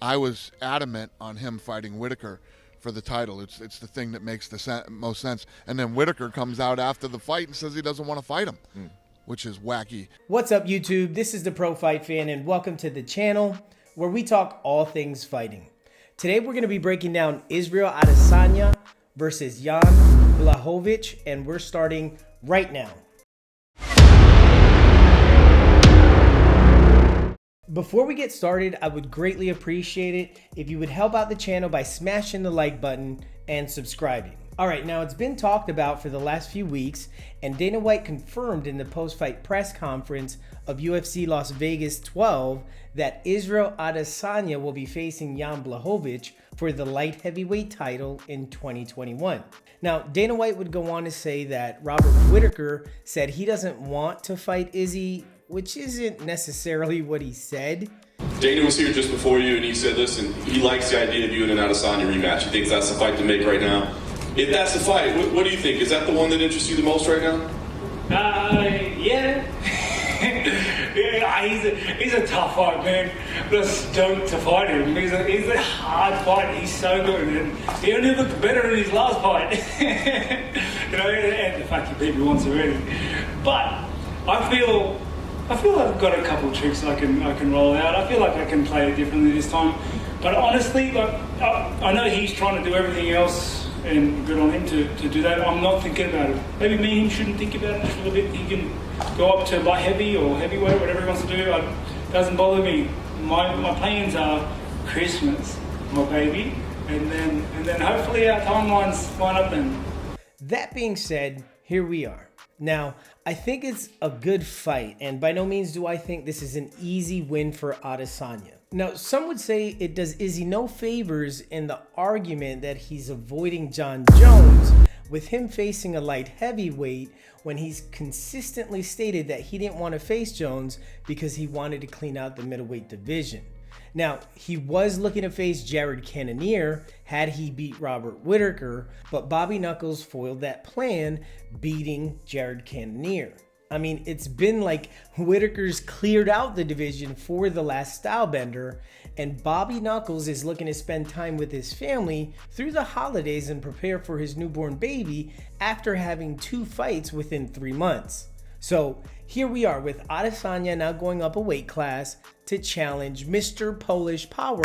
I was adamant on him fighting Whitaker for the title. It's the thing that makes the most sense. And then Whitaker comes out after the fight and says he doesn't want to fight him, which is wacky. What's up, YouTube? This is the Pro Fight Fan, and welcome to the channel where we talk all things fighting. Today we're going to be breaking down Israel Adesanya versus Jan Blachowicz, and we're starting right now. Before we get started, I would greatly appreciate it if you would help out the channel by smashing the like button and subscribing. Alright, now it's been talked about for the last few weeks, and Dana White confirmed in the post-fight press conference of UFC Las Vegas 12 that Israel Adesanya will be facing Jan Blachowicz for the light heavyweight title in 2021. Now, Dana White would go on to say that Robert Whitaker said he doesn't want to fight Izzy, which isn't necessarily what he said. Dana was here just before you, and he said, listen, he likes the idea of you and an Adesanya rematch. He thinks that's the fight to make right now. If that's the fight, what do you think? Is that the one that interests you the most right now? Yeah. He's a tough fight, man. I'm stoked to fight him. He's a hard fight. He's so good, and he only looked better in his last fight. And the fact he beat me once already. But I feel I've got a couple of tricks I can roll out. I feel like I can play it differently this time. But honestly, I know he's trying to do everything else, and good on him to do that. I'm not thinking about it. Maybe me and him shouldn't think about it just a little bit. He can go up to light heavy or heavyweight, whatever he wants to do. It doesn't bother me. My plans are Christmas, my baby, and then hopefully our timelines line up then. That being said, here we are. Now, I think it's a good fight, and by no means do I think this is an easy win for Adesanya. Now, some would say it does Izzy no favors in the argument that he's avoiding Jon Jones with him facing a light heavyweight when he's consistently stated that he didn't want to face Jones because he wanted to clean out the middleweight division. Now, he was looking to face Jared Cannonier had he beat Robert Whitaker, but Bobby Knuckles foiled that plan, beating Jared Cannonier. I mean, it's been like Whitaker's cleared out the division for the last stylebender, and Bobby Knuckles is looking to spend time with his family through the holidays and prepare for his newborn baby after having 2 fights within 3 months. So here we are with Adesanya now going up a weight class to challenge Mr. Polish Power,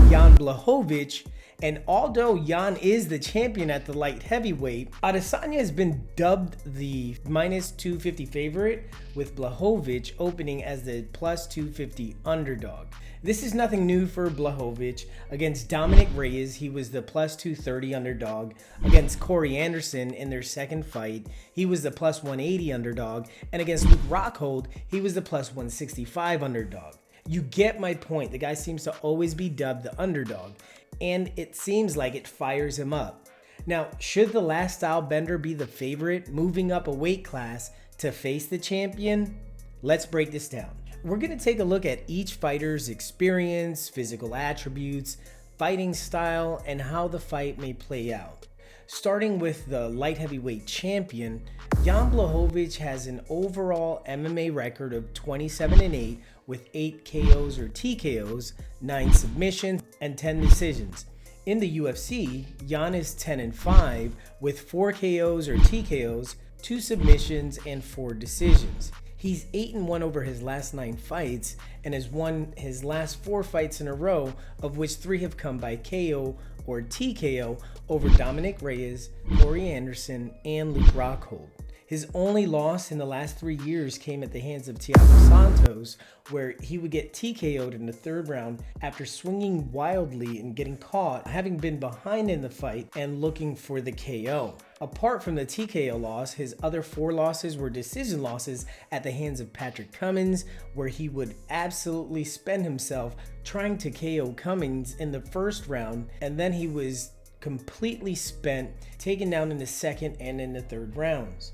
Jan Blachowicz. And although Jan is the champion at the light heavyweight, Adesanya has been dubbed the -250 favorite, with Blachowicz opening as the +250 underdog. This is nothing new for Blachowicz. Against Dominic Reyes, he was the +230 underdog. Against Corey Anderson in their second fight, he was the +180 underdog. And against Luke Rockhold, he was the +165 underdog. You get my point. The guy seems to always be dubbed the underdog, and it seems like it fires him up. Now, should the last style bender be the favorite moving up a weight class to face the champion? Let's break this down. We're going to take a look at each fighter's experience, physical attributes, fighting style, and how the fight may play out. Starting with the light heavyweight champion, Jan Blachowicz has an overall MMA record of 27-8 with 8 KOs or TKOs, 9 submissions, and 10 decisions. In the UFC, Jan is 10-5 with 4 KOs or TKOs, 2 submissions, and 4 decisions. He's 8-1 over his last 9 fights and has won his last 4 fights in a row, of which 3 have come by KO or TKO over Dominic Reyes, Corey Anderson, and Luke Rockhold. His only loss in the last 3 years came at the hands of Thiago Santos, where he would get TKO'd in the 3rd round after swinging wildly and getting caught, having been behind in the fight and looking for the KO. Apart from the TKO loss, his other 4 losses were decision losses at the hands of Patrick Cummins, where he would absolutely spend himself trying to KO Cummins in the 1st round, and then he was completely spent, taken down in the 2nd and in the 3rd rounds.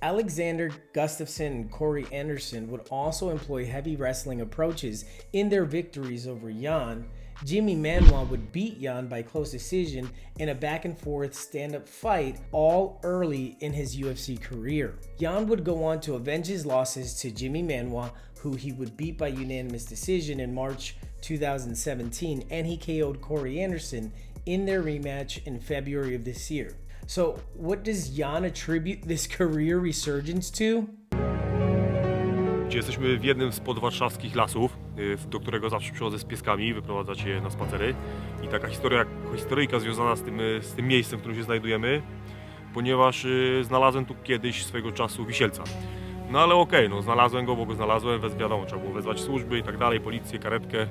Alexander Gustafsson and Corey Anderson would also employ heavy wrestling approaches in their victories over Jan. Jimmy Manuwa would beat Jan by close decision in a back-and-forth stand-up fight all early in his UFC career. Jan would go on to avenge his losses to Jimmy Manuwa, who he would beat by unanimous decision in March 2017, and he KO'd Corey Anderson in their rematch in February of this year. So what does Jan attribute this career resurgence to? Gdzie jesteśmy w jednym z podwarszawskich lasów, do którego zawsze przychodzę z pieskami, wyprowadzać je na spacery. I taka historyjka związana z tym miejscem, w którym się znajdujemy, ponieważ znalazłem tu kiedyś swego czasu wisielca. No ale okej, no znalazłem go, bo go znalazłem, wiadomo, trzeba było wezwać służby i tak dalej, policję, karetkę.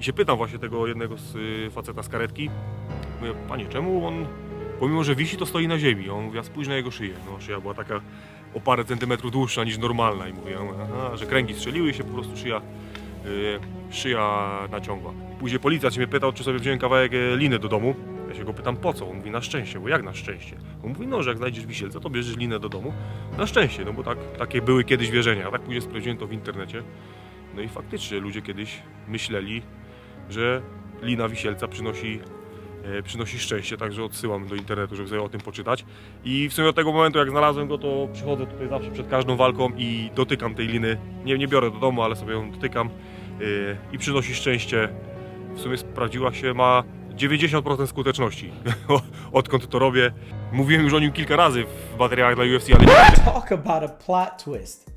I się pytam właśnie tego jednego z faceta z karetki, mówię, panie, czemu on, pomimo że wisi, to stoi na ziemi? On mówi, a spójrz na jego szyję. No szyja była taka o parę centymetrów dłuższa niż normalna i mówię, aha, że kręgi strzeliły i się po prostu szyja naciągła. Później policjant się mnie pytał, czy sobie wziąłem kawałek liny do domu. Ja się go pytam, po co? On mówi, na szczęście, bo jak na szczęście? On mówi, no, że jak znajdziesz wisielca, to bierzesz linę do domu. Na szczęście, no bo takie były kiedyś wierzenia. A tak później sprawdziłem to w internecie. No i faktycznie ludzie kiedyś myśleli, że lina wisielca przynosi szczęście, także odsyłam do internetu, żeby sobie o tym poczytać. I w sumie od tego momentu, jak znalazłem go, to przychodzę tutaj zawsze przed każdą walką i dotykam tej liny. Nie biorę do domu, ale sobie ją dotykam i przynosi szczęście. W sumie sprawdziła się, ma 90% skuteczności, odkąd to robię. Mówiłem już o nim kilka razy w materiałach dla UFC, ale Talk about a plot twist.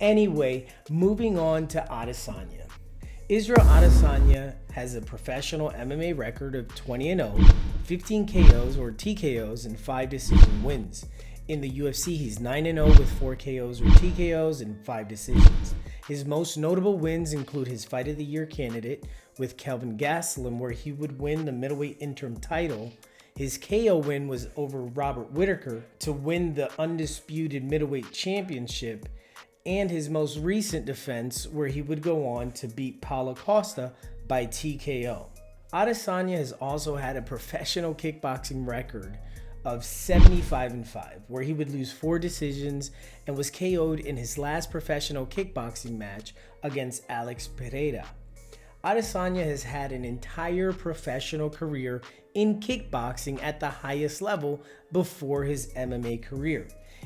Anyway, moving on to Adesanya. Israel Adesanya has a professional MMA record of 20-0, 15 KOs or TKOs, and 5 decision wins. In the UFC, he's 9-0 with 4 KOs or TKOs and 5 decisions. His most notable wins include his Fight of the Year candidate with Kelvin Gastelum, where he would win the middleweight interim title. His KO win was over Robert Whittaker to win the undisputed middleweight championship, and his most recent defense, where he would go on to beat Paulo Costa by TKO. Adesanya has also had a professional kickboxing record of 75-5, where he would lose 4 decisions and was KO'd in his last professional kickboxing match against Alex Pereira. Adesanya has had an entire professional career in kickboxing at the highest level before his MMA career.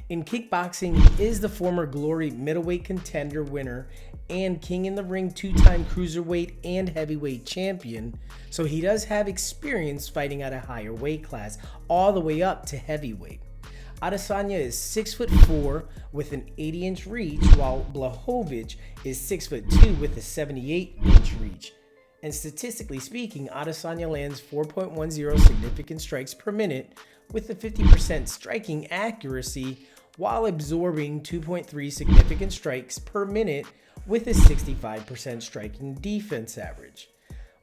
In kickboxing, he is the former Glory middleweight contender winner and King in the Ring 2-time cruiserweight and heavyweight champion, so he does have experience fighting at a higher weight class, all the way up to heavyweight. Adesanya is 6'4" with an 80-inch reach, while Blachowicz is 6'2" with a 78-inch reach. And statistically speaking, Adesanya lands 4.10 significant strikes per minute with a 50% striking accuracy, while absorbing 2.3 significant strikes per minute with a 65% striking defense average.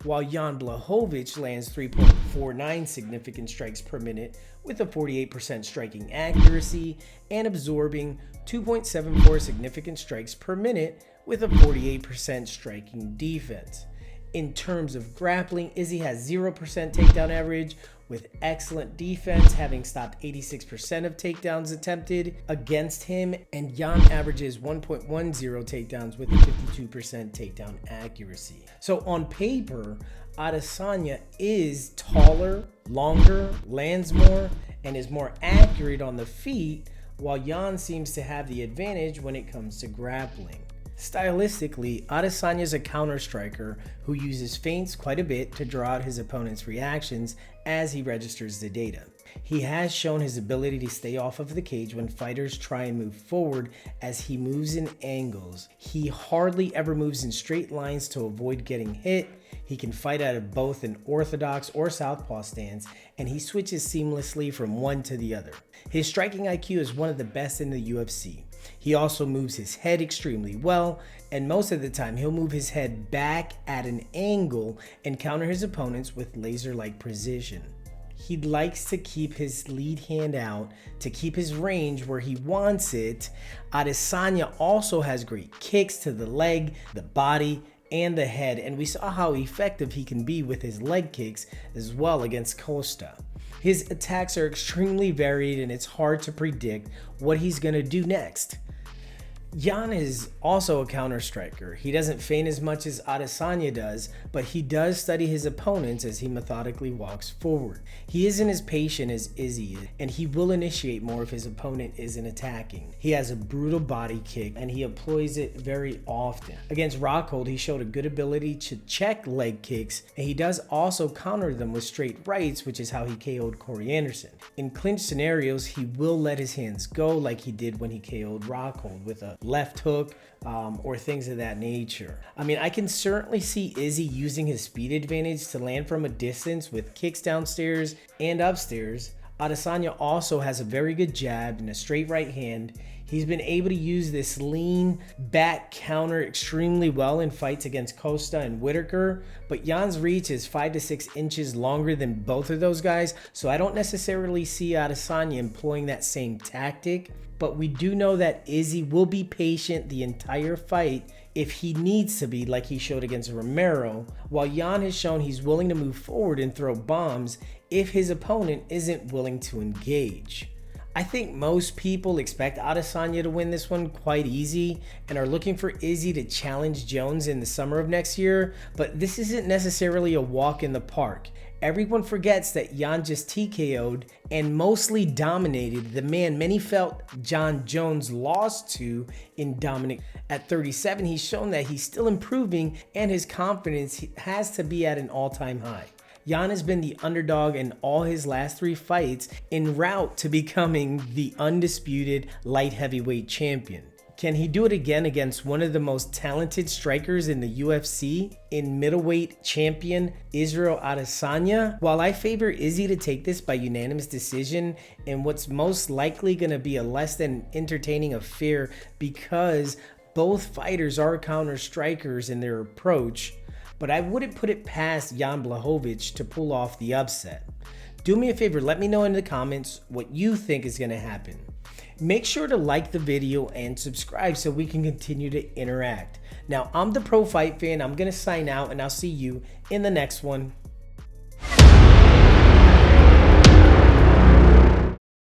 While Jan Blachowicz lands 3.49 significant strikes per minute with a 48% striking accuracy and absorbing 2.74 significant strikes per minute with a 48% striking defense. In terms of grappling, Izzy has 0% takedown average with excellent defense, having stopped 86% of takedowns attempted against him, and Jan averages 1.10 takedowns with 52% takedown accuracy. So on paper, Adesanya is taller, longer, lands more, and is more accurate on the feet, while Jan seems to have the advantage when it comes to grappling. Stylistically, Adesanya is a counter striker who uses feints quite a bit to draw out his opponent's reactions as he registers the data. He has shown his ability to stay off of the cage when fighters try and move forward, as he moves in angles. He hardly ever moves in straight lines to avoid getting hit. He can fight out of both an orthodox or southpaw stance, and he switches seamlessly from one to the other. His striking IQ is one of the best in the UFC. He also moves his head extremely well, and most of the time he'll move his head back at an angle and counter his opponents with laser-like precision. He likes to keep his lead hand out to keep his range where he wants it. Adesanya also has great kicks to the leg, the body, and the head, and we saw how effective he can be with his leg kicks as well against Costa. His attacks are extremely varied, and it's hard to predict what he's going to do next. Jan is also a counter striker. He doesn't feint as much as Adesanya does, but he does study his opponents as he methodically walks forward. He isn't as patient as Izzy is, and he will initiate more if his opponent isn't attacking. He has a brutal body kick, and he employs it very often. Against Rockhold, he showed a good ability to check leg kicks, and he does also counter them with straight rights, which is how he KO'd Corey Anderson. In clinch scenarios, he will let his hands go like he did when he KO'd Rockhold with a left hook or things of that nature. I mean, I can certainly see Izzy using his speed advantage to land from a distance with kicks downstairs and upstairs. Adesanya also has a very good jab and a straight right hand. He's been able to use this lean back counter extremely well in fights against Costa and Whitaker, but Jan's reach is 5 to 6 inches longer than both of those guys, so I don't necessarily see Adesanya employing that same tactic, but we do know that Izzy will be patient the entire fight if he needs to be, like he showed against Romero, while Jan has shown he's willing to move forward and throw bombs if his opponent isn't willing to engage. I think most people expect Adesanya to win this one quite easy and are looking for Izzy to challenge Jones in the summer of next year, but this isn't necessarily a walk in the park. Everyone forgets that Jan just TKO'd and mostly dominated the man many felt John Jones lost to in Dominic. At 37, he's shown that he's still improving and his confidence has to be at an all-time high. Jan has been the underdog in all his last 3 fights en route to becoming the undisputed light heavyweight champion. Can he do it again against one of the most talented strikers in the UFC in middleweight champion Israel Adesanya? While I favor Izzy to take this by unanimous decision in what's most likely going to be a less than entertaining affair because both fighters are counter strikers in their approach, but I wouldn't put it past Jan Blachowicz to pull off the upset. Do me a favor, let me know in the comments what you think is going to happen. Make sure to like the video and subscribe so we can continue to interact. Now, I'm the Pro Fight Fan. I'm going to sign out and I'll see you in the next one.